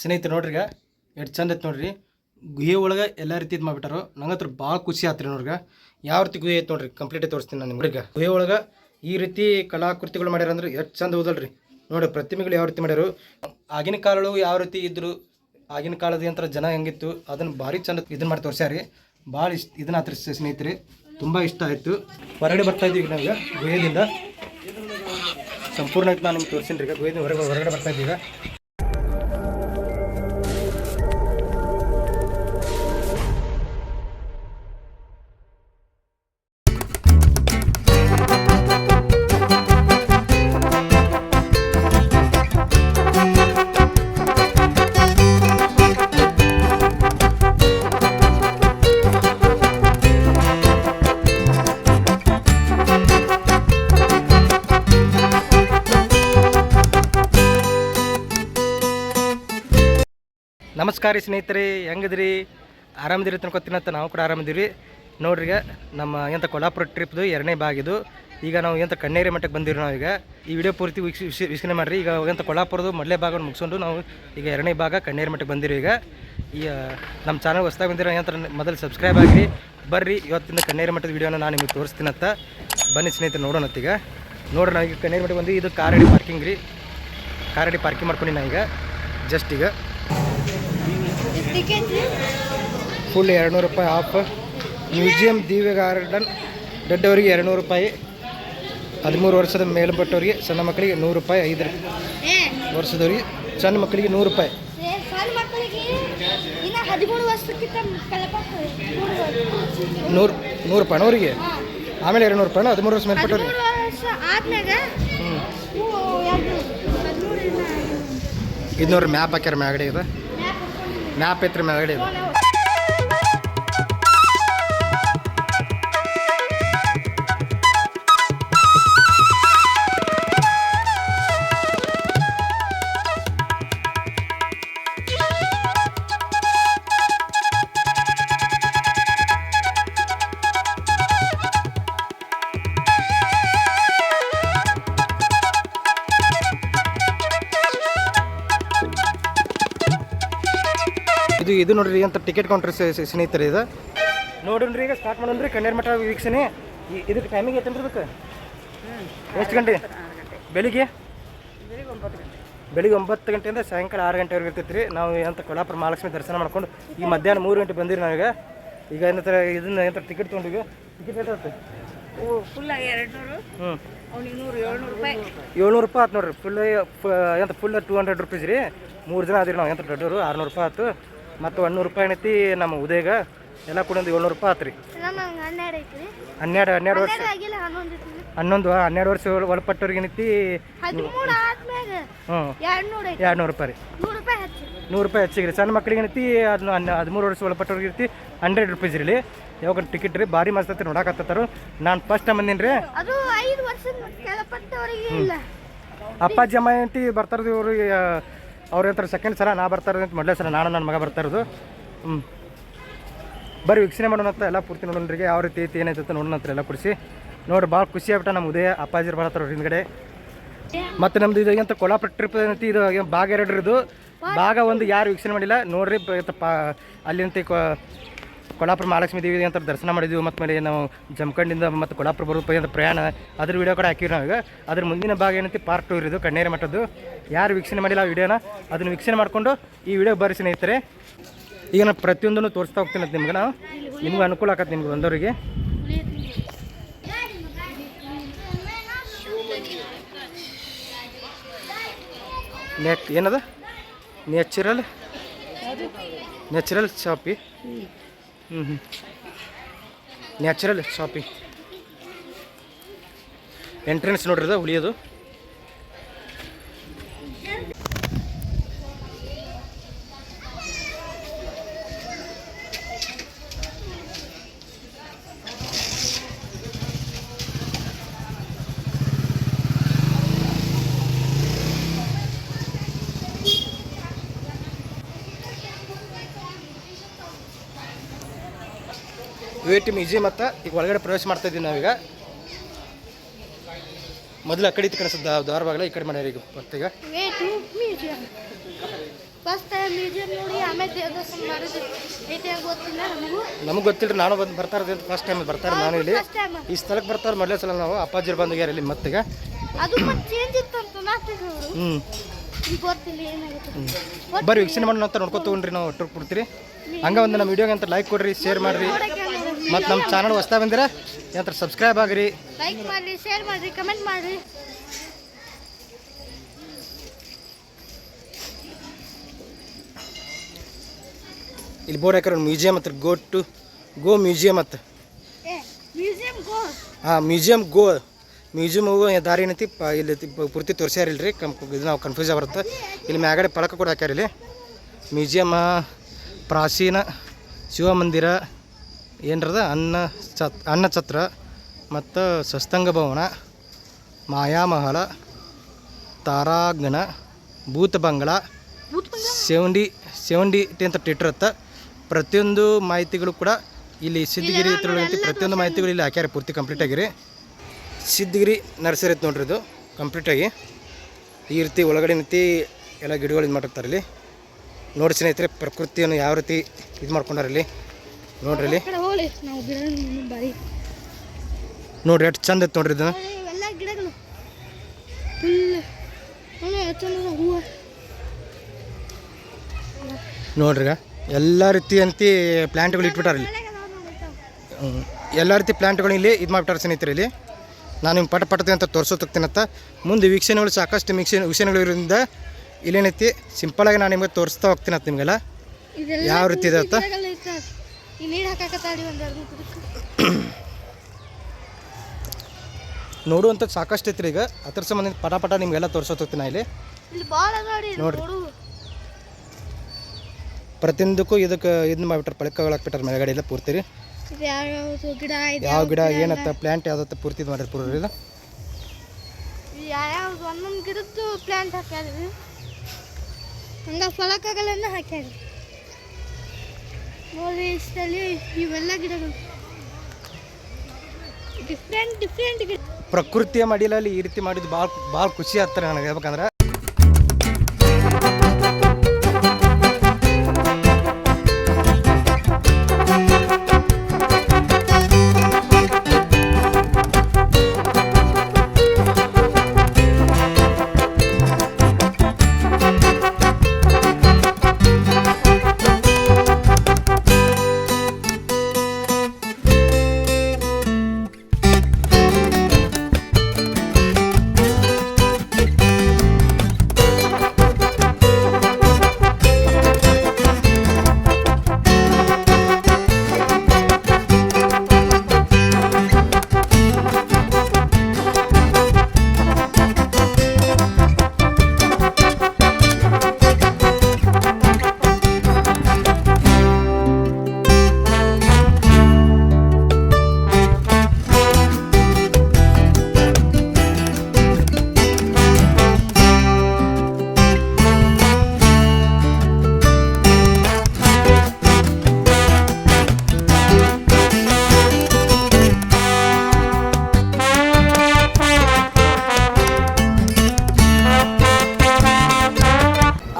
ಸ್ನೇಹಿತರೆ ನೋಡ್ರಿ ಈಗ ಎಷ್ಟು ಚಂದ ಐತೆ ನೋಡ್ರಿ. ಗುಹೆ ಒಳಗೆ ಎಲ್ಲ ರೀತಿ ಇದು ಮಾಡಿಬಿಟ್ಟಾರು. ನಂಗೆ ಹತ್ರ ಭಾಳ ಖುಷಿ ಆತ್ರಿ ನೋಡ್ರಿ. ಯಾವ ರೀತಿ ಗುಹೆ ಐತೆ ನೋಡ್ರಿ, ಕಂಪ್ಲೀಟ್ ತೋರಿಸ್ತೀನಿ ನಾನು ನಿಮ್ಗೆ. ಈಗ ಗುಹೆ ಒಳಗೆ ಈ ರೀತಿ ಕಲಾಕೃತಿಗಳು ಮಾಡ್ಯಾರ ಅಂದ್ರೆ ಎಷ್ಟು ಚಂದ ಹೋದಲ್ರಿ ನೋಡಿ. ಪ್ರತಿಮೆಗಳು ಯಾವ ರೀತಿ ಮಾಡ್ಯಾರು, ಆಗಿನ ಕಾಲಗಳು ಯಾವ ರೀತಿ ಇದ್ರು, ಆಗಿನ ಕಾಲದ ಯಂತ್ರ ಜನ ಹೆಂಗಿತ್ತು ಅದನ್ನು ಭಾರಿ ಚಂದ ಇದನ್ನ ಮಾಡಿ ತೋರಿಸ್ಯಾರಿ. ಭಾಳ ಇದನ್ನ ಆತ್ರಿ ಸ್ನೇಹಿತರೆ, ತುಂಬ ಇಷ್ಟ ಆಯಿತು. ಹೊರಗಡೆ ಬರ್ತಾ ಇದ್ದೀವಿ ನಾವೀಗ ಗುಹೆಯಿಂದ. ಸಂಪೂರ್ಣ ನಾನು ನಿಮ್ಗೆ ತೋರಿಸಿನಿ ಈಗ ಗುಹೆಯಿಂದ ಹೊರಗಡೆ ಬರ್ತಾ ಇದ್ದೀವಿ ಈಗ. ನಮಸ್ಕಾರ ಸ್ನೇಹಿತರೆ, ಹೆಂಗಿದ್ರಿ? ಆರಾಮದಿರಿ ತಿನ್ಕೊತೀನಂತ ನಾವು ಕೂಡ ಆರಾಮದಿರಿ ನೋಡ್ರಿ. ಈಗ ನಮ್ಮ ಎಂಥ ಕೊಲ್ಹಾಪುರ ಟ್ರಿಪ್ದು 2ನೇ ಭಾಗಿದು. ಈಗ ನಾವು ಎಂಥ ಕಣ್ಣೇರಿ ಮಠಕ್ಕೆ ಬಂದಿರಿ. ನಾವೀಗ ಈ ವಿಡಿಯೋ ಪೂರ್ತಿ ವೀಕ್ಷಣೆ ಮಾಡಿರಿ. ಈಗ ಎಂಥ ಕೊಲ್ಹಾಪುರದು ಮೊದಲೇ ಭಾಗವನ್ನು ಮುಗಿಸ್ಕೊಂಡು ನಾವು ಈಗ 2ನೇ ಭಾಗ ಕಣ್ಣೇರಿ ಮಠಕ್ಕೆ ಬಂದಿರಿ. ಈಗ ನಮ್ಮ ಚಾನಲ್ ಹೊಸದಾಗಿ ಬಂದಿರೋ ಎಂಥ ಮೊದಲು ಸಬ್ಸ್ಕ್ರೈಬ್ ಆಗಿರಿ. ಬರ್ರಿ ಇವತ್ತಿನ ಕಣ್ಣೇರಿ ಮಠದ ವಿಡಿಯೋನ ನಾನು ನಿಮಗೆ ತೋರಿಸ್ತೀನಂತ. ಬನ್ನಿ ಸ್ನೇಹಿತರೆ ನೋಡೋಣಂತ. ಈಗ ನೋಡ್ರಿ ನಾವು ಈಗ ಕಣ್ಣೇರಿ ಮಠಕ್ಕೆ ಬಂದು ಇದು ಕಾರಡಿ ಪಾರ್ಕಿಂಗ್ ರೀ. ಕಾರಡಿ ಪಾರ್ಕಿಂಗ್ ಮಾಡ್ಕೊಂಡು ನಾ ಈಗ ಜಸ್ಟ್ ಈಗ ಫುಲ್ 200 ರೂಪಾಯಿ ಆಫ್. ಮ್ಯೂಸಿಯಂ ದಿವ್ಯ ಗಾರ್ಡನ್ ದೊಡ್ಡವರಿಗೆ 200 ರೂಪಾಯಿ, 13 ವರ್ಷದ ಮೇಲ್ಪಟ್ಟವರಿಗೆ, ಸಣ್ಣ ಮಕ್ಕಳಿಗೆ 100 ರೂಪಾಯಿ, 5 ವರ್ಷದವರಿಗೆ ಸಣ್ಣ ಮಕ್ಕಳಿಗೆ 100 ರೂಪಾಯಿ. 100 ರೂಪಾಯಿ ಅವರಿಗೆ. ಆಮೇಲೆ 200 ರೂಪಾಯಿ 13 ವರ್ಷ ಮೇಲ್ಪಟ್ಟವ್ರಿಗೆ. ಇದು ನೋಡ್ರಿ ಮ್ಯಾಪ್ ಹಾಕ್ಯಾರ ಮ್ಯಾಗಡೆ. ಇದು ಮ್ಯಾಪ್ ಐತ್ರಿ ಮ್ಯಾಗಡೆ. ಇದು ಇದು ನೋಡ್ರಿ ಅಂತ ಟಿಕೆಟ್ ಕೌಂಟರ್ ಸ್ನೇಹಿತರೆ. ಇದು ನೋಡ್ರಿ ಈಗ ಸ್ಟಾರ್ಟ್ ಮಾಡೋಣ್ರಿ ಕಣ್ಣೇರಿ ಮಠ ವೀಕ್ಷಣೆ. ಇದಕ್ಕೆ ಟೈಮಿಂಗ್ ಐತೇನ್ರಿ? ಇದಕ್ಕೆ ಎಷ್ಟು ಗಂಟೆ? ಬೆಳಿಗ್ಗೆ 9 ಗಂಟೆಯಿಂದ ಸಾಯಂಕಾಲ 6 ಗಂಟೆವರೆಗೆ ಇರ್ತೈತೆ ರೀ. ನಾವು ಎಂತ ಕೊಲ್ಹಾಪುರ ಮಹಾಲಕ್ಷ್ಮಿ ದರ್ಶನ ಮಾಡ್ಕೊಂಡು ಈ ಮಧ್ಯಾಹ್ನ 3 ಗಂಟೆ ಬಂದಿರಿ ನಾವೀಗ. ಈಗ ಏನಂತಾರೆ ಇದನ್ನ ಎಂತ ಟಿಕೆಟ್ ತೊಗೊಂಡಿಗ. ಟಿಕೆಟ್ ಎಷ್ಟಾಗುತ್ತೆ? ಫುಲ್ 200. 700 ರೂಪಾಯಿ ಆಯ್ತು ನೋಡ್ರಿ. ಎಂತ ಫುಲ್ 200 ರುಪೀಸ್ ರೀ. 3 ಜನ ಅದಿರಿ ನಾವು. ಎಂತ ದೊಡ್ಡವರು 600 ರೂಪಾಯಿ ಆಯ್ತು. ಮತ್ತು 100 ರೂಪಾಯಿ ಏನೈತಿ ನಮ್ಮ ಉದಯಗ. ಎಲ್ಲ ಕೂಡ ಒಂದು 700 ರೂಪಾಯಿ ಆತ್ರಿ. 12 ವರ್ಷ 12 ವರ್ಷ ಒಳಪಟ್ಟವ್ರಿಗೆ ಏನೈತಿ 200 ರೂಪಾಯಿ ರೀ. 100 ರೂಪಾಯಿ ಹೆಚ್ಚಿಗೆ ರೀ. ಸಣ್ಣ ಮಕ್ಳಿಗೆ ಏನೈತಿ ಅದನ್ನ 13 ವರ್ಷ ಒಳಪಟ್ಟವ್ರಿಗೆ ಇರ್ತಿ 100 ರುಪೀಸ್ ರೀ. ಯಾವಾಗ ಟಿಕೆಟ್ ರೀ ಭಾರಿ ಮಸ್ತ್ ಐತಿ ನೋಡಕತ್ತಾರು. ನಾನು ಫಸ್ಟ್ ಟೈಮ್ ಬಂದೀನಿ ರೀ. ಅಪ್ಪಾಜಿ ಅಮ್ಮ ಏನೈತಿ ಬರ್ತಾರದು ಇವರು. ಅವ್ರು ಹೇಳ್ತಾರೆ ಸೆಕೆಂಡ್ ಸಲ ನಾ ಬರ್ತಾರದು ಅಂತ. ಮೊದಲೇ ಸಲ ನಾನು ನನ್ನ ಮಗ ಬರ್ತಾ ಇರೋದು. ಬರೀ ವೀಕ್ಷಣೆ ಮಾಡೋಣಂತ ಎಲ್ಲ ಪೂರ್ತಿ ನೋಡೋಣ್ರಿಗೆ. ಯಾವ ರೀತಿ ಐತಿ ಏನೈತೆ ನೋಡೋಣಂತ ಎಲ್ಲ ಕೊಡಿಸಿ ನೋಡ್ರಿ. ಭಾಳ ಖುಷಿ ಆಗ್ಬಿಟ್ಟ ನಮ್ಮ ಉದಯ ಅಪ್ಪಾಜಿ ಬರ್ತಾರ ಹಿಂದ್ಗಡೆ. ಮತ್ತು ನಮ್ದು ಇದು ಅಂತ ಕೊಲ್ಹಾಪುರ ಟ್ರಿಪ್ ಏನೈತಿ. ಇದು ಭಾಗ 2 ಇದು. ಭಾಗ 1 ಯಾರು ವೀಕ್ಷಣೆ ಮಾಡಿಲ್ಲ ನೋಡ್ರಿ. ಅಲ್ಲಿ ಅಂತ ಕೊಲ್ಹಾಪುರ ಮಹಾಲಕ್ಷ್ಮಿ ದೇವಿ ಅಂತ ದರ್ಶನ ಮಾಡಿದ್ವಿ. ಮತ್ತು ಮೇಲೆ ನಾವು ಜಮಖಂಡಿಂದ ಮತ್ತು ಕೊಲ್ಹಾಪುರ ಬರೋ ಅಂತ ಪ್ರಯಾಣ ಅದ್ರ ವಿಡಿಯೋ ಕೂಡ ಹಾಕಿವಿ ನಾವೀಗ. ಅದ್ರ ಮುಂದಿನ ಭಾಗ ಏನೈತಿ ಪಾರ್ಟ್ 2 ಇರೋದು ಕಣ್ಣೇರಿ ಮಠದ್ದು. ಯಾರು ವೀಕ್ಷಣೆ ಮಾಡಿಲ್ಲ ಆ ವಿಡಿಯೋನ ಅದನ್ನು ವೀಕ್ಷಣೆ ಮಾಡಿಕೊಂಡು ಈ ವಿಡಿಯೋ ಬರ್ರಿ ಸ್ನೇಹಿತರೆ. ಈಗ ನಾನು ಪ್ರತಿಯೊಂದನ್ನು ತೋರಿಸ್ತಾ ಹೋಗ್ತೀನಿ ಅಂತ ನಿಮ್ಗೆ. ನಾವು ನಿಮ್ಗೆ ಅನುಕೂಲ ಆಗತ್ತೆ ನಿಮ್ಗೆ ಬಂದವರಿಗೆ. ಏನದ ನ್ಯಾಚುರಲ್ ಶಾಪಿ. ನ್ಯಾಚುರಲ್ ಶಾಪಿಂಗ್ ಎಂಟ್ರೆನ್ಸ್ ನೋಡ್ರಿ. ಅದು ಉಳಿಯೋದು ವೇಟಿ ಮ್ಯೂಸಿಯಂ. ಮತ್ತು ಈಗ ಒಳಗಡೆ ಪ್ರವೇಶ ಮಾಡ್ತಾ ಇದ್ದೀವಿ ನಾವೀಗ. ಮೊದಲು ಆ ಕಡೆ ಕಾಣಿಸ್ತದೆ ದ್ವಾರ ಬಾಗಲ, ಈ ಕಡೆ ಮಾಡ್ಯಾರ ಈಗ. ಮತ್ತೀಗ ಫಸ್ಟ್ ಟೈಮ್ ಮ್ಯೂಸಿಯಂ ನೋಡಿ ಆಮೇಲೆ ದೇವದರ್ಶನ ಮಾಡಿದ್ವಿ ಐತೆ ಗೊತ್ತಿಲ್ಲ ನಮಗೆ ಗೊತ್ತಿಲ್ಲ ನಾನು ಬರ್ತಾ ಇರೋದು ಫಸ್ಟ್ ಟೈಮ್ ಬರ್ತಾರೆ ನಾನು ಇಲ್ಲಿ ಫಸ್ಟ್ ಟೈಮ್ ಈ ಸ್ಥಳಕ್ಕೆ ಬರ್ತಾರೆ ಮೊದಲೇ ಸಲ ನಾವು ಅಪ್ಪಾಜಿರ್ ಬಂದಿದ್ದಾರೆ ಇಲ್ಲಿ ಮತ್ತೀಗ ಅದು ಮತ್ತೆ ಚೇಂಜ್ ಇತ್ತು ಅಂತ ನಾಸ್ತಿದ್ರು ಹ್ಞೂ ಈಗ ಗೊತ್ತಿಲ್ಲ ಏನಾಗುತ್ತೆ ಬರ್ರಿ ವೀಕ್ಷಣೆ ಮಾಡೋಣ ಅಂತ ನೋಡ್ಕೊತ ತೊಗೊಂಡ್ರಿ ನಾವು ಟ್ರಿಪ್ ಕೊಡ್ತೀರಿ ಹಂಗೆ ಒಂದು ನಮ್ಮ ವಿಡಿಯೋಗೆ ಅಂತ ಲೈಕ್ ಕೊಡ್ರಿ ಶೇರ್ ಮಾಡಿರಿ ಮತ್ತು ನಮ್ಮ ಚಾನಲ್ ಹೊಸ್ತಾ ಬಂದಿರ ಏನಂತ ಸಬ್ಸ್ಕ್ರೈಬ್ ಆಗಿರಿ ಲೈಕ್ ಮಾಡಿರಿ ಶೇರ್ ಮಾಡಿರಿ ಕಮೆಂಟ್ ಮಾಡಿರಿ ಇಲ್ಲಿ ಬೋರ್ಡ್ ಹಾಕಿರೋ ಮ್ಯೂಸಿಯಂ ಹತ್ರ ಗೋ ಮ್ಯೂಸಿಯಂ ಹತ್ರ ಏ ಮ್ಯೂಸಿಯಂ ಗೋ ಹಾಂ ಮ್ಯೂಸಿಯಮ್ ಹೋಗೋ ದಾರಿ ಏನೈತಿ ಇಲ್ಲಿ ಪೂರ್ತಿ ತೋರಿಸ್ಯಾರಿಲ್ರಿ ಇದು ನಾವು ಕನ್ಫ್ಯೂಸ್ ಬರುತ್ತೆ ಇಲ್ಲಿ ಮ್ಯಾಗಡೆ ಫಲಕ ಕೂಡ ಹಾಕ್ಯಾರ ಇಲ್ಲಿ ಮ್ಯೂಸಿಯಮ್ ಪ್ರಾಚೀನ ಶಿವಮಂದಿರ ಏನರದ ಅನ್ನಛತ್ರ ಮತ್ತು ಸಸ್ತಂಗ ಭವನ ಮಾಯಾಮಹಲ ತಾರಾಗಣ ಭೂತ ಬಂಗಳ ಸೆವೆಂಡಿ ಅಂತ ಥಿಯೇಟರ್ ಹತ್ತ ಪ್ರತಿಯೊಂದು ಮಾಹಿತಿಗಳು ಕೂಡ ಇಲ್ಲಿ ಸಿದ್ಧಗಿರಿ ತಿರುಳಂತಿ ಪ್ರತಿಯೊಂದು ಮಾಹಿತಿಗಳು ಇಲ್ಲಿ ಹಾಕ್ಯಾರ ಪೂರ್ತಿ ಕಂಪ್ಲೀಟ್ ಆಗಿರಿ ಸಿದ್ಧಗಿರಿ ನರ್ಸರಿ ಐತೆ ನೋಡ್ರಿ ಇದು ಕಂಪ್ಲೀಟಾಗಿ ಈ ರೀತಿ ಒಳಗಡೆ ನಿಂತು ಎಲ್ಲ ಗಿಡಗಳು ಇದು ಮಾಡಿರ್ತಾರೆ ಇಲ್ಲಿ ನೋಡಿ ಸ್ನೇಹಿತರೆ ಪ್ರಕೃತಿಯನ್ನು ಯಾವ ರೀತಿ ಇದು ಮಾಡ್ಕೊಂಡಾರ ಇಲ್ಲಿ ನೋಡ್ರಿ ಇಲ್ಲಿ ನೋಡ್ರಿ ಎಷ್ಟು ಚಂದ ಐತೆ ನೋಡ್ರಿ ಇದನ್ನು ಎಲ್ಲ ಗಿಡಗಳು ಫುಲ್ ಹೂವು ನೋಡ್ರಿ ಎಲ್ಲ ರೀತಿ ಅಂತಿ ಪ್ಲ್ಯಾಂಟ್ಗಳು ಇಟ್ಬಿಟ್ಟಾರ ಇಲ್ಲಿ ಎಲ್ಲ ರೀತಿ ಪ್ಲ್ಯಾಂಟ್ಗಳು ಇಲ್ಲಿ ಇದು ಮಾಡಿಬಿಟ್ಟಾರೆ ಸ್ನೇಹಿತರೆ ಇಲ್ಲಿ ನಾನು ನಿಮ್ಗೆ ಪಟ ಅಂತ ತೋರಿಸೋಗ್ತೀನಂತ ಮುಂದೆ ವೀಕ್ಷಣೆಗಳು ಸಾಕಷ್ಟು ವೀಕ್ಷಣೆಗಳು ಇರೋದ್ರಿಂದ ಇಲ್ಲೇನೈತಿ ಸಿಂಪಲಾಗಿ ನಾನು ನಿಮಗೆ ತೋರಿಸ್ತಾ ಹೋಗ್ತೀನಂತ ನಿಮಗೆಲ್ಲ ಯಾವ ರೀತಿ ಇದೆ ಅಂತ ನೋಡುವಂಥ ಸಾಕಷ್ಟು ಐತ್ರಿ ಈಗ ಅದ್ರ ಸಂಬಂಧ ಪಟ ನಿಮಗೆಲ್ಲ ತೋರಿಸೋಗ್ತೀನಿ ಇಲ್ಲಿ ನೋಡ್ರಿ ಪ್ರತಿಯೊಂದಕ್ಕೂ ಇದಕ್ಕೆ ಇದನ್ನ ಮಾಡಿಬಿಟ್ರೆ ಪಳಕಗಳು ಹಾಕ್ಬಿಟ್ಟಾರೆ ಮೇಲ್ಗಡೆ ಎಲ್ಲ ಪೂರ್ತಿ ರೀ ಯಾವ ಗಿಡ ಏನತ್ತ ಪ್ಲ್ಯಾಂಟ್ ಯಾವ್ದತ್ತ ಪೂರ್ತಿ ಇದು ಮಾಡಿರಿ ಪೂರ್ವ ಇಲ್ಲ ಯಾವ್ದು ಒಂದೊಂದು ಗಿಡದ್ದು ಪ್ಲ್ಯಾಂಟ್ ಹಾಕ್ಯಾರಿ ಹಂಗೆ ಫಲಕಗಳನ್ನ ಹಾಕ್ಯಾರಿ ನೋಡಿ ಇಷ್ಟಲ್ಲಿ ಇವೆಲ್ಲ ಗಿಡಗಳು ಡಿಫ್ರೆಂಟ್ ಗಿಡ ಪ್ರಕೃತಿಯ ಮಡಿಲಲ್ಲಿ ಈ ರೀತಿ ಮಾಡಿದ್ದು ಭಾಳ ಖುಷಿ ಆಗ್ತಾರೆ ನನಗೆ ಹೇಳ್ಬೇಕಂದ್ರೆ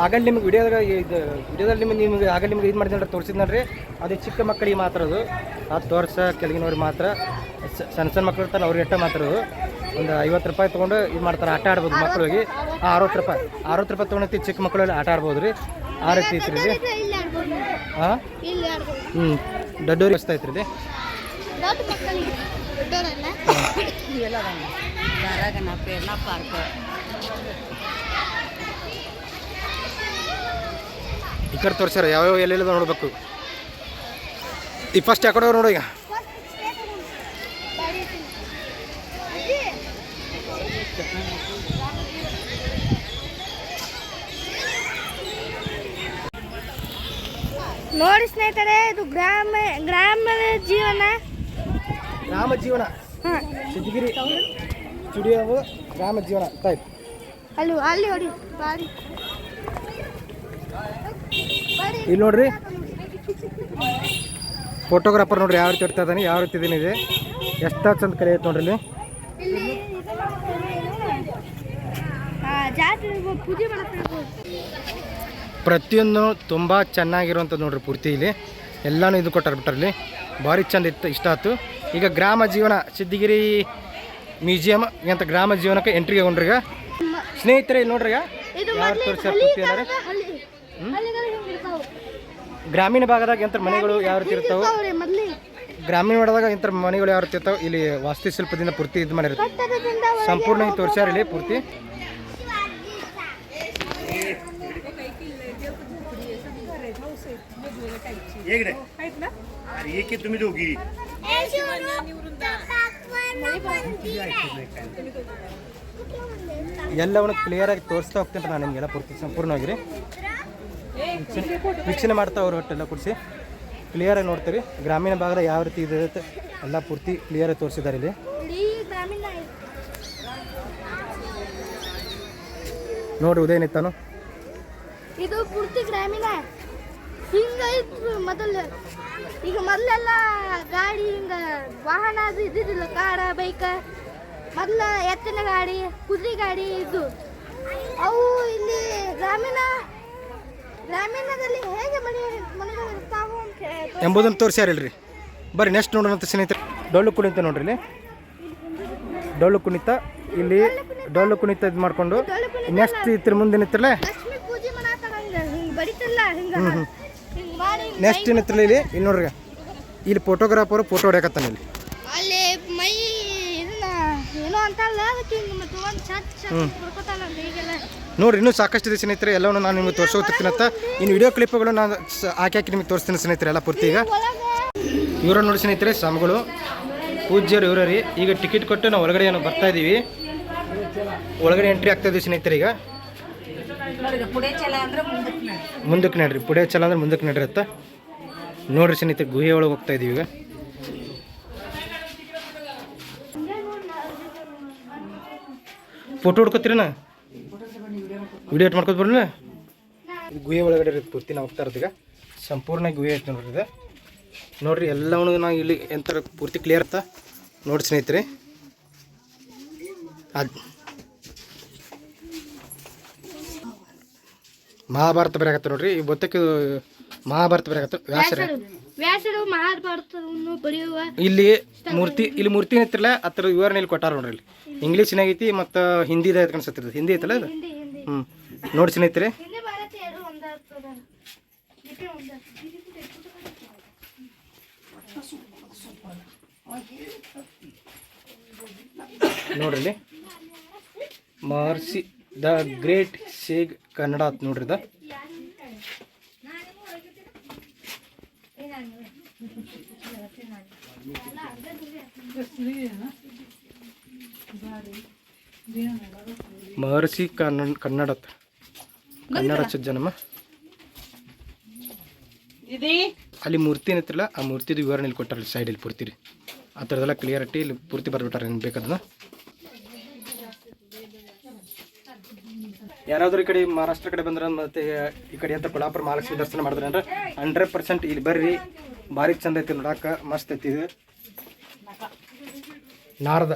ಆಗಲ್ಲಿ ನಿಮ್ಗೆ ವಿಡಿಯೋದಲ್ಲಿ ನಿಮಗೆ ಆಗಲ್ಲಿ ನಿಮ್ಗೆ ಇದು ಮಾಡಿದ್ರೆ ತೋರಿಸಿದ್ನಲ್ರಿ ಅದು ಚಿಕ್ಕ ಮಕ್ಕಳಿಗೆ ಮಾತ್ರ ಅದು 10 ವರ್ಷ ಕೆಳಗಿನವ್ರಿಗೆ ಮಾತ್ರ ಸಣ್ಣ ಮಕ್ಕಳು ಇರ್ತಾರೆ ಅವ್ರಿಗೆ ಎಟ್ಟ ಮಾತ್ರ ಒಂದು 50 ರೂಪಾಯಿ ತೊಗೊಂಡು ಇದು ಮಾಡ್ತಾರೆ ಆಟ ಆಡ್ಬೋದು ಮಕ್ಕಳಿಗೆ 60 ರೂಪಾಯಿ ತೊಗೊಂಡೈತಿ ಚಿಕ್ಕ ಮಕ್ಕಳಲ್ಲಿ ಆಟ ಆಡ್ಬೋದು ರೀ ಆ ರೀತಿ ಐತ್ರಿ ಇಲ್ಲಿ ಹಾಂ ದೊಡ್ಡವ್ರಿಗೆ ಅಷ್ಟು ಐತ್ರಿ ಇಲ್ಲಿ ಈ ಕಡೆ ತೋರಿಸ್ಯಾರ ಯಾವ್ಯಾವ ಎಲ್ಲೆಲ್ಲ ನೋಡ್ಬೇಕು ಈ ಫಸ್ಟ್ ಯಾಕಡೆ ನೋಡು ಈಗ ನೋಡಿ ಸ್ನೇಹಿತರೆ ಇದು ಗ್ರಾಮ ಜೀವನ ಸಿದ್ಧಗಿರಿ ಸ್ಟುಡಿಯೋ ಗ್ರಾಮ ಜೀವನ ಟೈಪ್ ಅಲ್ಲಿ ನೋಡಿ ಬಾರಿ ಇಲ್ಲಿ ನೋಡ್ರಿ ಫೋಟೋಗ್ರಾಫರ್ ನೋಡ್ರಿ ಯಾವ ರೀತಿ ಇಡ್ತಾ ಇದ್ದಾನೆ ಯಾವ ರೀತಿ ಇದೆ ಎಷ್ಟು ಚಂದ ಕಲೆ ಐತೆ ನೋಡ್ರಿ ಇಲ್ಲಿ ಜಾತ್ರೆ ಪೂಜೆ ಮಾಡ್ತಾರೆ ಪ್ರತಿಯೊಂದು ತುಂಬ ಚೆನ್ನಾಗಿರುವಂಥದ್ದು ನೋಡ್ರಿ ಪೂರ್ತಿ ಇಲ್ಲಿ ಎಲ್ಲನೂ ಇದು ಕೊಟ್ಟಾರ ಬಿಟ್ರಲ್ಲಿ ಭಾರಿ ಚಂದ ಇತ್ತು ಇಷ್ಟ ಆಯ್ತು. ಈಗ ಗ್ರಾಮ ಜೀವನ ಸಿದ್ಧಗಿರಿ ಮ್ಯೂಸಿಯಮ್ ಅಂತ ಗ್ರಾಮ ಜೀವನಕ್ಕೆ ಎಂಟ್ರಿ ತಗೊಂಡ್ರಿ. ಈಗ ಸ್ನೇಹಿತರೆ ಇಲ್ಲಿ ನೋಡ್ರಿ ಯಾರು ತೋರಿಸ್ಯಾರ ಪೂರ್ತಿ ಏನಾರ ಗ್ರಾಮೀಣ ಭಾಗದಾಗ ಎಂಥ ಮನೆಗಳು ಯಾವ ರೀತಿ ಇರ್ತಾವೆ, ಗ್ರಾಮೀಣ ಭಾಗದಾಗ ಎಂಥ ಮನೆಗಳು ಯಾವ ರೀತಿ ಇರ್ತಾವೆ, ಇಲ್ಲಿ ವಾಸ್ತುಶಿಲ್ಪದಿಂದ ಪೂರ್ತಿ ಇದು ಮಾಡಿರುತ್ತೆ ಸಂಪೂರ್ಣ ತೋರಿಸ್ಯಾರ ಇಲ್ಲಿ ಪೂರ್ತಿ. ಎಲ್ಲವನ್ನು ಕ್ಲಿಯರ್ ಆಗಿ ತೋರಿಸ್ತಾ ಹೋಗ್ತೇನೆ ನಾನು ನಿಮಗೆಲ್ಲ ಪೂರ್ತಿ ಸಂಪೂರ್ಣವಾಗಿ ವೀಕ್ಷಣೆ ಮಾಡ್ತಾ ಅವ್ರ ಒಟ್ಟೆಲ್ಲ ಕೂಡಿಸಿ ಕ್ಲಿಯರಾಗಿ ನೋಡ್ತೀರಿ. ಗ್ರಾಮೀಣ ಭಾಗದ ಯಾವ ರೀತಿ ಇರುತ್ತೆ ಎಲ್ಲ ಪೂರ್ತಿ ಕ್ಲಿಯರಾಗಿ ತೋರಿಸಿದ್ದಾರೆ ಇಲ್ಲಿ. ನೋಡಿ ಉದಯನಿತ್ತಾನು ಇದು ಪೂರ್ತಿ ಗ್ರಾಮೀಣ ಹಿಂಗ ಇತ್ತು ಮೊದಲು. ಈಗ ಮೊದಲೆಲ್ಲ ಗಾಡಿ ಹಿಂಗ ವಾಹನ ಅದು ಇದ್ದಿದ್ದಿಲ್ಲ, ಕಾರ ಬೈಕ, ಮೊದಲ ಎತ್ತಿನ ಗಾಡಿ ಕುದುರೆ ಗಾಡಿ ಇದು. ಅವು ಇಲ್ಲಿ ಗ್ರಾಮೀಣದಲ್ಲಿ ಹೇಗೆ ಮನೆಗಳು ಇರ್ತಾವು ಅಂತ ಎಂಬುದನ್ನು ತೋರಿಸ್ಯಾರಲ್ರಿ. ಬರ್ರಿ ನೆಕ್ಸ್ಟ್ ನೋಡೋಣ ಸ್ನೇಹಿತರೆ. ಡೊಳ್ಳು ಕುಣಿತ ನೋಡ್ರಿ ಇಲ್ಲಿ ಡೊಳ್ಳು ಕುಣಿತ ಇಲ್ಲಿ ಡೊಳ್ಳು ಕುಣಿತ ಇದು ಮಾಡಿಕೊಂಡು ನೆಕ್ಸ್ಟ್ ಇತ್ರ ಮುಂದೆ ನಿಂತಿರಲ್ಲ ಲಕ್ಷ್ಮಿ ಪೂಜೆ ಮಾಡತ್ತಾರ. ಹಿಂಗೆ ಬಡಿತಿಲ್ಲ ಹಿಂಗ ಹಿಂಗೆ ಮಾಡಿ ನೆಕ್ಸ್ಟ್ ಏನಿತ್ರಲ್ಲ ಇಲ್ಲಿ ಇಲ್ಲಿ ನೋಡ್ರಿ ಇಲ್ಲಿ ಫೋಟೋಗ್ರಾಫರು ಫೋಟೋ ಹೊಡ್ಯಾಕತ್ತಾನ ಇಲ್ಲಿ. ಅಲ್ಲಿ ಮೈ ಇದನ್ನ ಏನೋ ಅಂತಲ್ಲ ಅದಕ್ಕೆ ಹಿಂಗೆ ಮತ್ತೆ ಒಂದು ಚಟ್ ಹುಡ್ಕೋತಾನ ಹೀಗೆಲ್ಲ ನೋಡ್ರಿ ಇನ್ನೂ ಸಾಕಷ್ಟು ಇದೆ ಸ್ನೇಹಿತರೆ. ಎಲ್ಲವೂ ನಾನು ನಿಮಗೆ ತೋರಿಸೋಗ್ತೀನಿ ಅಂತ ಇನ್ನು ವಿಡಿಯೋ ಕ್ಲಿಪ್ಗಳು ನಾನು ಹಾಕಿ ನಿಮಗೆ ತೋರಿಸ್ತೀನಿ ಸ್ನೇಹಿತರೆ ಎಲ್ಲ ಪೂರ್ತಿ. ಈಗ ಇವರ ನೋಡಿ ಸ್ನೇಹಿತರೆ ಸ್ವಾಮಿಗಳು ಪೂಜ್ಯರು ಇವರರಿ. ಈಗ ಟಿಕೆಟ್ ಕೊಟ್ಟು ನಾವು ಒಳಗಡೆ ಏನೋ ಬರ್ತಾ ಇದ್ದೀವಿ, ಒಳಗಡೆ ಎಂಟ್ರಿ ಆಗ್ತಾ ಇದ್ದೀವಿ ಸ್ನೇಹಿತರೆ. ಈಗ ಮುಂದಕ್ಕೆ ನಡ್ರಿ, ಪುಡೆ ಚಲ ಅಂದ್ರೆ ಮುಂದಕ್ಕೆ ನಡ್ರಿ ಅಂತ ನೋಡ್ರಿ ಸ್ನೇಹಿತರೆ. ಗುಹೆ ಒಳಗೆ ಹೋಗ್ತಾ ಇದ್ದೀವಿ. ಈಗ ಫೋಟೋ ಹುಡ್ಕೋತೀರಣ್ಣ, ವಿಡಿಯೋ ಏಟ್ ಮಾಡ್ಕೊತ ಬರಲ್ಲ. ಇದು ಗುಹೆ ಒಳಗಡೆ ಇರುತ್ತೆ ಪೂರ್ತಿ ನಾವು ಹೋಗ್ತಾ ಇರೋದು. ಈಗ ಸಂಪೂರ್ಣ ಗುಹೆ ಐತೆ ನೋಡ್ರಿ ಇದು. ನೋಡ್ರಿ ಎಲ್ಲವೂ ನಾವು ಇಲ್ಲಿ ಎಂಥರ ಪೂರ್ತಿ ಕ್ಲಿಯರ್ ಅಂತ ನೋಡಿ ಸ್ನೇಹಿತರೆ. ಅದು ಮಹಾಭಾರತ ಬರೆಯಕತ್ತ ನೋಡ್ರಿ. ಈ ಬೊತ್ತಕ್ಕೆ ಮಹಾಭಾರತ ಬರೆಯಕತ್ತ ವ್ಯಾಸರು ಮಹಾಭಾರತವನ್ನು ಬರೆಯುವ ಇಲ್ಲಿ ಮೂರ್ತಿ ನಿಂತಿರಲ್ಲ ಹತ್ರ ವಿವರಣೆ ಇಲ್ಲಿ ಕೊಟ್ಟಾರ ನೋಡ್ರಿ. ಇಲ್ಲಿ ಇಂಗ್ಲೀಷ್ನಾಗ ಐತಿ ಮತ್ತು ಹಿಂದಿದ ಐತೆ ಕಾಣಿಸ್ತದೆ. ಹಿಂದಿ ಐತಲ್ಲ ಅದು. ನೋಡಿ ಸ್ನೇಹಿತರೆ ನೋಡ್ರಿ ಮಹರ್ಷಿ ದ ಗ್ರೇಟ್ ಶೇಗ್ ಕನ್ನಡ ಅಂತ ನೋಡ್ರಿ. ಇದು ಮಹರ್ಷಿ ಕನ್ನಡ ಜನ್ಮ. ಅಲ್ಲಿ ಮೂರ್ತಿ ಏನಿತ್ತಲ್ಲ ಆ ಮೂರ್ತಿದು ವಿವರಣೆ ಇಲ್ಲಿ ಕೊಟ್ಟಾರ ಸೈಡಲ್ಲಿ ಪೂರ್ತಿ ರೀ. ಆ ಥರದೆಲ್ಲ ಕ್ಲಿಯರಿಟಿ ಇಲ್ಲಿ ಪೂರ್ತಿ ಬರ್ಬಿಟ್ಟಾರೆ ಏನು ಬೇಕಾದನ್ನ. ಯಾರಾದರೂ ಈ ಕಡೆ ಮಹಾರಾಷ್ಟ್ರ ಕಡೆ ಬಂದ್ರೆ ಮತ್ತೆ ಈ ಕಡೆ ಅಂತ ಕೊಲ್ಹಾಪುರ ಮಹಾಲಕ್ಷ್ಮಿ ದರ್ಶನ ಮಾಡಿದ್ರೆ ಅಂದ್ರೆ 100% ಇಲ್ಲಿ ಬರ್ರಿ. ಭಾರಿ ಚಂದ ಐತಿ ನೋಡಾಕ, ಮಸ್ತ್ ಐತಿ. ಇದು ನಾರದ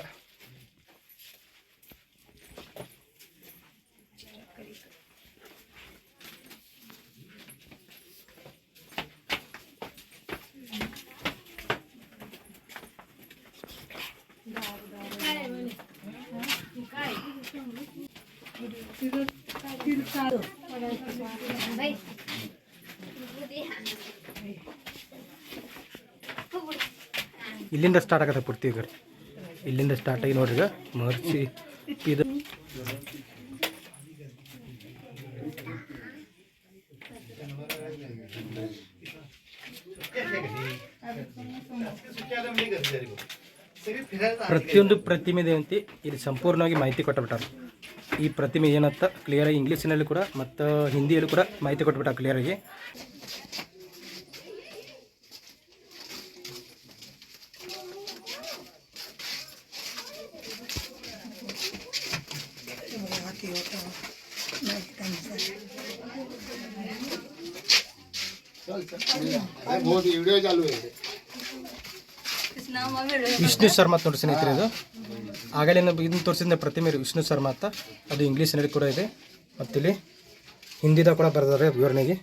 ಇಲ್ಲಿಂದ ಸ್ಟಾರ್ಟ್ ಆಗತ್ತೆ ಪೂರ್ತಿ. ಈಗ ಇಲ್ಲಿಂದ ಸ್ಟಾರ್ಟ್ ಆಗಿ ನೋಡ್ರಿ. ಈಗ ಮಹರ್ಷಿ ಇದು ಪ್ರತಿಯೊಂದು ಪ್ರತಿಮೆ ಅಂತ ಇಲ್ಲಿ ಸಂಪೂರ್ಣವಾಗಿ ಮಾಹಿತಿ ಕೊಟ್ಟಬಿಟ್ಟಾರೆ. ಈ ಪ್ರತಿಮೆ ಏನಂತ ಕ್ಲಿಯರಾಗಿ ಇಂಗ್ಲೀಷಿನಲ್ಲಿ ಕೂಡ ಮತ್ತು ಹಿಂದಿಯಲ್ಲೂ ಕೂಡ ಮಾಹಿತಿ ಕೊಟ್ಬಿಟ್ಟ ಕ್ಲಿಯರಾಗಿ. ವಿಷ್ಣು ಶರ್ಮಾ ನೋಡಿ ಸ್ನೇಹಿತರೆ. ಇದು ಆಗಲೇ ಇದನ್ನು ತೋರಿಸಿದ ಪ್ರತಿಮೆ ವಿಷ್ಣು ಶರ್ಮಾ ಅಂತ, ಅದು ಇಂಗ್ಲೀಷ್ನಲ್ಲಿ ಕೂಡ ಇದೆ. ಮತ್ತಿಲ್ಲಿ ಹಿಂದಿದಾಗ ಕೂಡ ಬರ್ತಾರೆ ವಿವರಣೆಗೆ.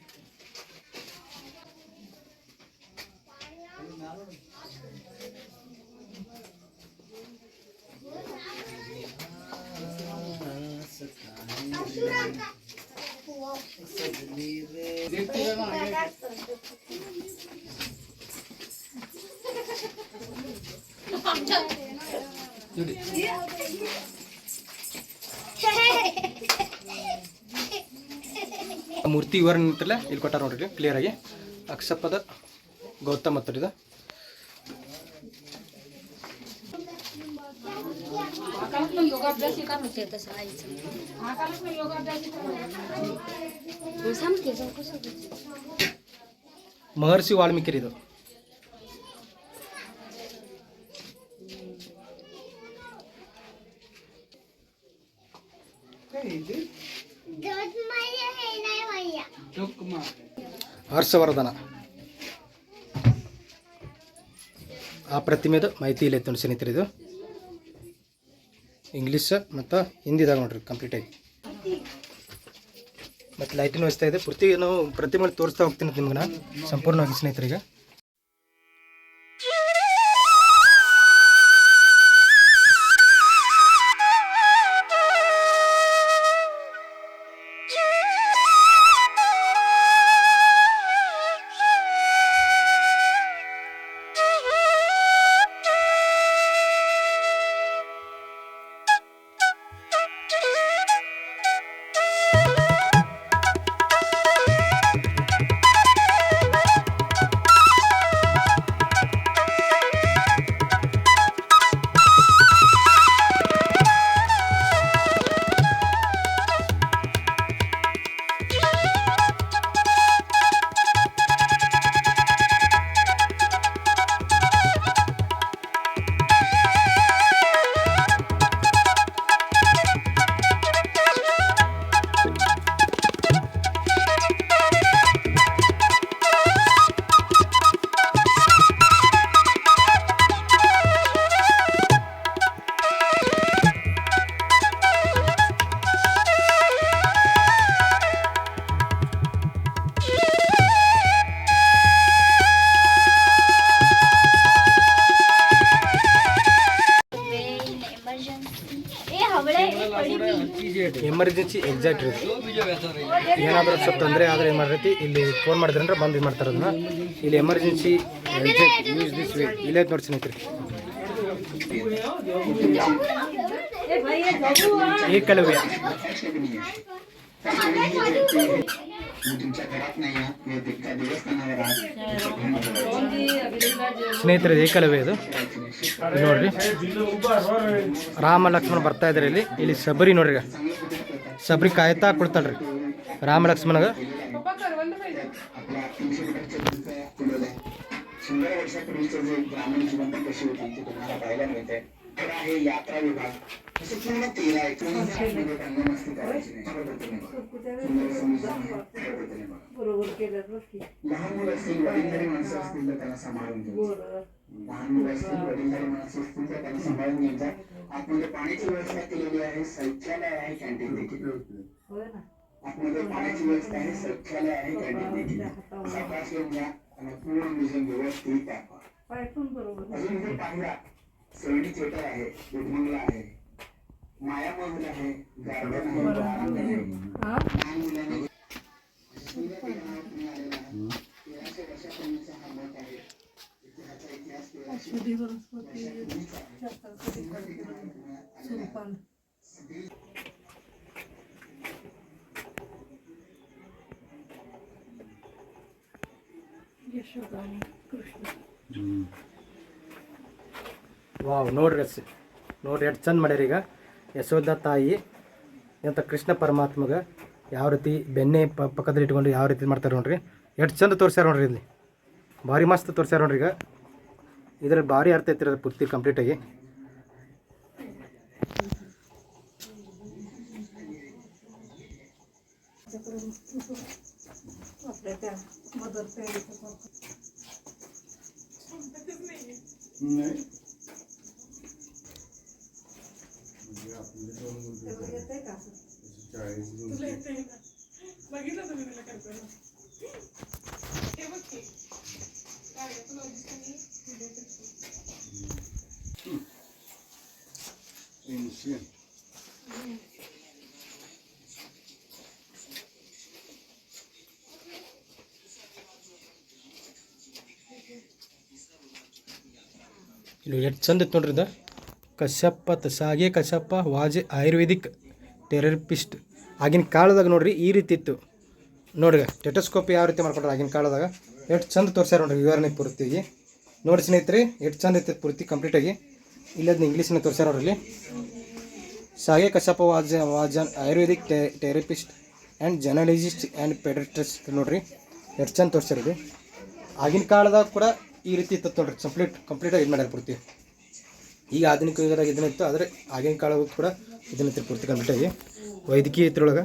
ಮೂರ್ತಿ ವಿವರಣೆ ಇಟ್ಟಲ್ಲ ಇಲ್ಲಿ ಕೊಟ್ಟಾರ ನೋಡ್ರಿ ಕ್ಲಿಯರ್ ಆಗಿ. ಅಕ್ಷಪದ ಗೌತಮ್ ಹತ್ರ ಇದು ಮಹರ್ಷಿ ವಾಲ್ಮೀಕಿ ಇದು. ಹರ್ಷವರ್ಧನ ಆ ಪ್ರತಿಮೆದು ಮಾಹಿತಿ ಇಲ್ಲ ಇತ್ತು ಸ್ನೇಹಿತರೆ. ಇದು ಇಂಗ್ಲೀಷ್ ಮತ್ತು ಹಿಂದಿದಾಗ ನೋಡ್ರಿ ಕಂಪ್ಲೀಟಾಗಿ. ಮತ್ತು ಲೈಟಿನ ವ್ಯವಸ್ಥೆ ಇದೆ. ಪೂರ್ತಿ ನಾವು ಪ್ರತಿಮೆ ತೋರಿಸ್ತಾ ಹೋಗ್ತೀನಿ ನಿಮ್ಗೆ ಸಂಪೂರ್ಣವಾಗಿ ಸ್ನೇಹಿತರಿಗೆ. ಎಮರ್ಜೆನ್ಸಿ ಎಕ್ಸಾಕ್ಟ್ ರೀತಿ ಏನಾದರೂ ಸ್ವಲ್ಪ ತೊಂದರೆ ಆದರೆ ಏನು ಮಾಡಿರೈತಿ ಇಲ್ಲಿ ಫೋನ್ ಮಾಡಿದ್ರೆ ಅಂದ್ರೆ ಬಂದು ಇದು ಮಾಡ್ತಾರೆ ಅದನ್ನ. ಇಲ್ಲಿ emergency exact use this way ಇಲ್ಲೇ ನೋಡಿ ಸ್ನೇಹಿತರೆ. ಏಕಲವ್ಯ ಸ್ನೇಹಿತರೆ ಏಕಲವ್ಯ ಇದು ನೋಡ್ರಿ. ರಾಮ ಲಕ್ಷ್ಮಣ ಬರ್ತಾ ಇದ್ದಾರೆ ಇಲ್ಲಿ. ಇಲ್ಲಿ ಶಬರಿ ನೋಡ್ರಿ, ಶಬರಿ ಕಾಯ್ತಾ ಕೊಡ್ತಾಳ್ರಿ ರಾಮ ಲಕ್ಷ್ಮಣಗ. यात्रा विभाग असे पूर्ण 13 रंगमस्ती करायची बरोबर केलं. लहान मुलं असतील, वडीलधारी माणसं असतील तर त्यांना सांभाळून घ्यायचं. लहान मुलं असतील, वडीलधारी माणसं असतील तर त्यांना सांभाळून घ्यायचं. आतमध्ये पाण्याची व्यवस्था केलेली आहे, शौचालय आहे, कॅन्टीन देखील. आतमध्ये पाण्याची व्यवस्था आहे, शौचालय आहे, कॅन्टीन देखील. सकाळ घ्या आणि पूर्ण नियोजन व्यवस्थित दाखवा. अजून जर पाहिला सैनी थिएटर आहे, बुधमंगला आहे, माया महल आहे, गार्डन आहे, आनंद आहे. लहान मुलांना 1300 वर्षापूर्वीचा हा मठ आहे. इतिहासाचा इतिहास 1300 ಯಶೋದಾನಿ ಕೃಷ್ಣ. ವಾವ್ ನೋಡ್ರಿ ನೋಡ್ರಿ ಎಷ್ಟು ಚಂದ ಮಾಡ್ಯಾರ. ಈಗ ಯಶೋಧ ತಾಯಿ ಅಂತ ಕೃಷ್ಣ ಪರಮಾತ್ಮಗೆ ಯಾವ ರೀತಿ ಬೆಣ್ಣೆ ಪಕ್ಕದಲ್ಲಿ ಇಟ್ಕೊಂಡು ಯಾವ ರೀತಿ ಮಾಡ್ತಾರೆ ನೋಡ್ರಿ. ಎಷ್ಟು ಚಂದ ತೋರಿಸ್ಯಾರ ನೋಡ್ರಿ. ಇಲ್ಲಿ ಭಾರಿ ಮಸ್ತ್ ತೋರಿಸ್ಯಾರ ನೋಡ್ರಿ. ಈಗ ಇದ್ರಲ್ಲಿ ಭಾರಿ ಅರ್ಥ ಐತಿರೋದು ಪೂರ್ತಿ ಕಂಪ್ಲೀಟಾಗಿ. ಇಲ್ಲಿ ಎಷ್ಟು ಚಂದ ಇತ್ತು ನೋಡ್ರಿ ಇದು ಸಾಗೆ ಕಶ್ಯಪ ವಾಜ್ ಆಯುರ್ವೇದಿಕ್ ಥೆರಪಿಸ್ಟ್. ಆಗಿನ ಕಾಲದಾಗ ನೋಡ್ರಿ ಈ ರೀತಿ ಇತ್ತು ನೋಡ್ರಿ. ಟೆಟಸ್ಕೋಪ್ ಯಾವ ರೀತಿ ಮಾಡ್ಕೊಂಡ್ರೆ ಆಗಿನ ಕಾಲದಾಗ ಎಷ್ಟು ಚಂದ ತೋರಿಸ್ಯಾರ ನೋಡ್ರಿ ವಿವರಣೆ ಪೂರ್ತಿಯಾಗಿ. ನೋಡಿ ಸ್ನೇಹಿತರೆ ಎಷ್ಟು ಚಂದ ಇರ್ತೈತೆ ಪೂರ್ತಿ ಕಂಪ್ಲೀಟಾಗಿ. ಇಲ್ಲಿ ಅದನ್ನ ಇಂಗ್ಲೀಷ್ನ ತೋರಿಸ್ಯಾರ ನೋಡ್ರಿ. ಇಲ್ಲಿ sage Kashyapa was Ayurvedic therapist and journalist and paediatrist ನೋಡ್ರಿ ಎಷ್ಟು ಚಂದ ತೋರಿಸ್ಯಾರ. ಆಗಿನ ಕಾಲದಾಗ ಕೂಡ ಈ ರೀತಿ ಇತ್ತು ನೋಡ್ರಿ. ಕಂಪ್ಲೀಟಾಗಿ ಇದು ಮಾಡ್ಯಾರ ಪೂರ್ತಿ. ಈಗ ಆಧುನಿಕ ಯುಗದಾಗ ಇದನ್ನಿತ್ತು, ಆದರೆ ಆಗಿನ ಕಾಲಕ್ಕೂ ಕೂಡ ಇದನ್ನಿತ್ತು ಪೂರ್ತಿ ಕಂಪ್ಲೀಟಾಗಿ. ವೈದ್ಯಕೀಯ ಇದ್ರೊಳಗೆ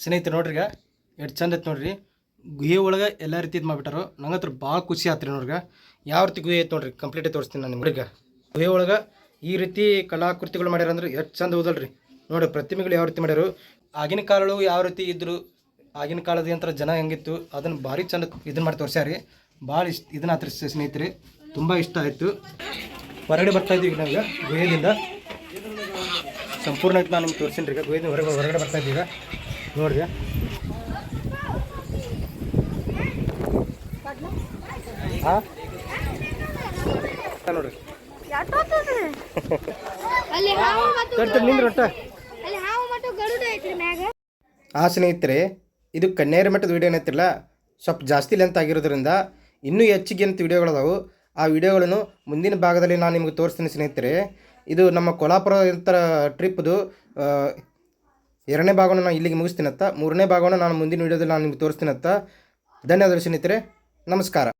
ಸ್ನೇಹಿತರೆ ನೋಡ್ರಿ ಈಗ ಎಷ್ಟು ಚಂದ ಐತೆ ನೋಡ್ರಿ. ಗುಹೆ ಒಳಗೆ ಎಲ್ಲ ರೀತಿ ಇದು ಮಾಡಿಬಿಟ್ಟಾರು. ನಂಗೆ ಹತ್ರ ಭಾಳ ಖುಷಿ ಆತ್ರಿ ನೋಡ್ರಿ. ಯಾವ ರೀತಿ ಗುಹೆ ಐತೆ ನೋಡ್ರಿ ಕಂಪ್ಲೀಟಾಗಿ ತೋರಿಸ್ತೀನಿ ನಾನು ನಿಮ್ಗೆ. ಗುಹೆ ಒಳಗೆ ಈ ರೀತಿ ಕಲಾಕೃತಿಗಳು ಮಾಡ್ಯಾರ ಅಂದ್ರೆ ಎಷ್ಟು ಚಂದ ಹೋದಲ್ರಿ ನೋಡಿ. ಪ್ರತಿಮೆಗಳು ಯಾವ ರೀತಿ ಮಾಡ್ಯಾರು, ಆಗಿನ ಕಾಲಗಳು ಯಾವ ರೀತಿ ಇದ್ದರು, ಆಗಿನ ಕಾಲದ ಯಂತ್ರ ಜನ ಹೆಂಗಿತ್ತು ಅದನ್ನು ಭಾರಿ ಚಂದ ಇದನ್ನು ಮಾಡಿ ತೋರಿಸ್ಯಾರಿ. ಭಾಳ ಇದನ್ನ ಆತ್ರಿ ಸ್ನೇಹಿತರೆ, ತುಂಬ ಇಷ್ಟ ಆಯಿತು. ಹೊರಗಡೆ ಬರ್ತಾ ಇದ್ದೀವಿ ನಾವೀಗ ಗುಹೆಯಿಂದ. ಸಂಪೂರ್ಣ ನಾನು ನಿಮ್ಗೆ ತೋರಿಸಿನಿ ರೀ. ಈಗ ಗುಹೆಯಿಂದ ಹೊರಗಡೆ ಬರ್ತಾ ಇದ್ದೀವಿ ಈಗ ನೋಡ್ರಿ. ಹಾಂ ನೋಡ್ರಿ ಸ್ನೇಹಿತರೆ, ಇದು ಕನ್ನೇರಿ ಮಠದ ವೀಡಿಯೋ ಏನೈತಿಲ್ಲ ಸ್ವಲ್ಪ ಜಾಸ್ತಿ ಲೆಂತ್ ಆಗಿರೋದ್ರಿಂದ ಇನ್ನೂ ಹೆಚ್ಚಿಗೆ ಅಂತ ವೀಡಿಯೋಗಳದಾವು. ಆ ವಿಡಿಯೋಗಳನ್ನು ಮುಂದಿನ ಭಾಗದಲ್ಲಿ ನಾನು ನಿಮಗೆ ತೋರಿಸ್ತೀನಿ ಸ್ನೇಹಿತರೆ. ಇದು ನಮ್ಮ ಕೊಲ್ಹಾಪುರ ಟ್ರಿಪ್ದು 2ನೇ ಭಾಗವನ್ನು ನಾನು ಇಲ್ಲಿಗೆ ಮುಗಿಸ್ತೀನತ್ತ. 3ನೇ ಭಾಗವನ್ನು ನಾನು ಮುಂದಿನ ವೀಡಿಯೋದಲ್ಲಿ ನಾನು ನಿಮಗೆ ತೋರಿಸ್ತೀನತ್ತ. ಧನ್ಯವಾದಗಳು ಸ್ನೇಹಿತರೆ, ನಮಸ್ಕಾರ.